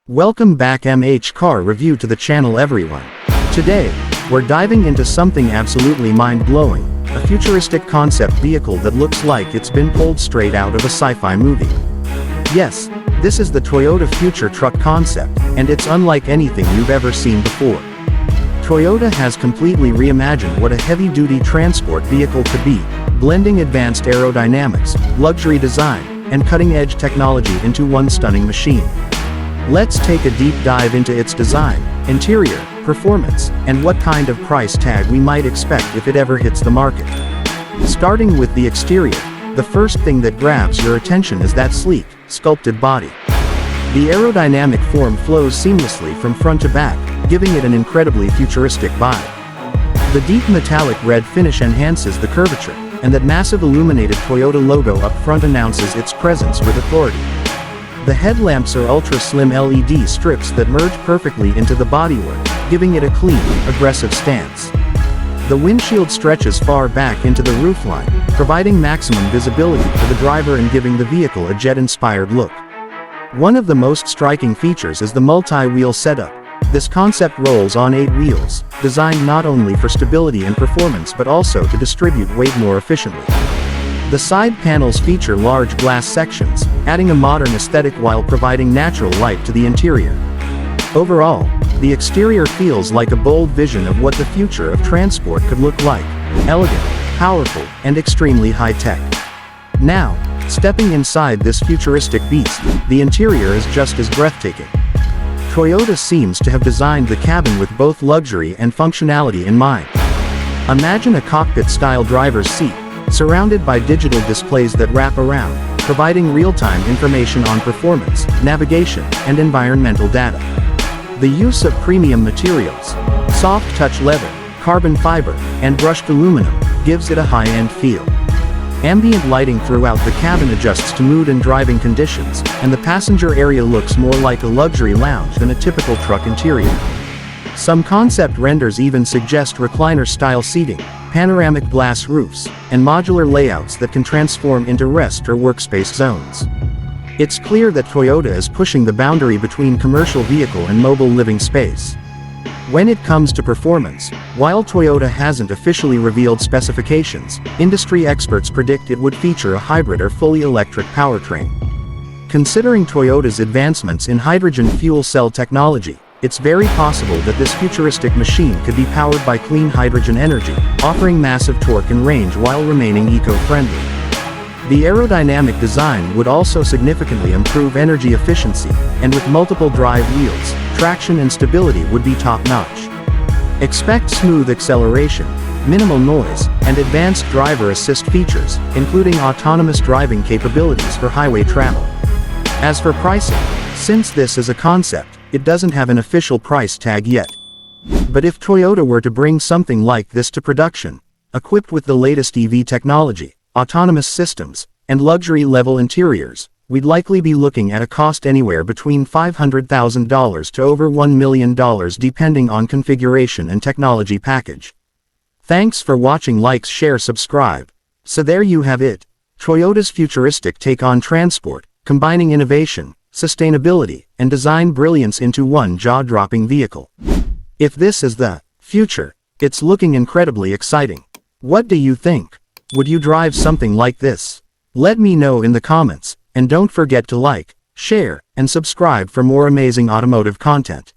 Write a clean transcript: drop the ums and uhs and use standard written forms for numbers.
Welcome back MH Car Review to the channel everyone. Today, we're diving into something absolutely mind-blowing, a futuristic concept vehicle that looks like it's been pulled straight out of a sci-fi movie. Yes, this is the Toyota Future Truck concept, and it's unlike anything you've ever seen before. Toyota has completely reimagined what a heavy-duty transport vehicle could be, blending advanced aerodynamics, luxury design, and cutting-edge technology into one stunning machine. Let's take a deep dive into its design, interior, performance, and what kind of price tag we might expect if it ever hits the market. Starting with the exterior, the first thing that grabs your attention is that sleek, sculpted body. The aerodynamic form flows seamlessly from front to back, giving it an incredibly futuristic vibe. The deep metallic red finish enhances the curvature, and that massive illuminated Toyota logo up front announces its presence with authority. The headlamps are ultra-slim LED strips that merge perfectly into the bodywork, giving it a clean, aggressive stance. The windshield stretches far back into the roofline, providing maximum visibility for the driver and giving the vehicle a jet-inspired look. One of the most striking features is the multi-wheel setup. This concept rolls on 8 wheels, designed not only for stability and performance but also to distribute weight more efficiently. The side panels feature large glass sections, adding a modern aesthetic while providing natural light to the interior. Overall, the exterior feels like a bold vision of what the future of transport could look like: elegant, powerful, and extremely high-tech. Now, stepping inside this futuristic beast, the interior is just as breathtaking. Toyota seems to have designed the cabin with both luxury and functionality in mind. Imagine a cockpit-style driver's seat, surrounded by digital displays that wrap around, providing real-time information on performance, navigation, and environmental data. The use of premium materials, soft-touch leather, carbon fiber, and brushed aluminum, gives it a high-end feel. Ambient lighting throughout the cabin adjusts to mood and driving conditions, and the passenger area looks more like a luxury lounge than a typical truck interior. Some concept renders even suggest recliner-style seating, panoramic glass roofs, and modular layouts that can transform into rest or workspace zones. It's clear that Toyota is pushing the boundary between commercial vehicle and mobile living space. When it comes to performance, while Toyota hasn't officially revealed specifications, industry experts predict it would feature a hybrid or fully electric powertrain. Considering Toyota's advancements in hydrogen fuel cell technology, it's very possible that this futuristic machine could be powered by clean hydrogen energy, offering massive torque and range while remaining eco-friendly. The aerodynamic design would also significantly improve energy efficiency, and with multiple drive wheels, traction and stability would be top-notch. Expect smooth acceleration, minimal noise, and advanced driver assist features, including autonomous driving capabilities for highway travel. As for pricing, since this is a concept, it doesn't have an official price tag yet. But if Toyota were to bring something like this to production, equipped with the latest EV technology, autonomous systems, and luxury-level interiors, we'd likely be looking at a cost anywhere between $500,000 to over $1 million depending on configuration and technology package. Thanks for watching. Like, share, subscribe. So there you have it, Toyota's futuristic take on transport, combining innovation, sustainability, and design brilliance into one jaw-dropping vehicle. If this is the future, it's looking incredibly exciting. What do you think? Would you drive something like this? Let me know in the comments, and don't forget to like, share, and subscribe for more amazing automotive content.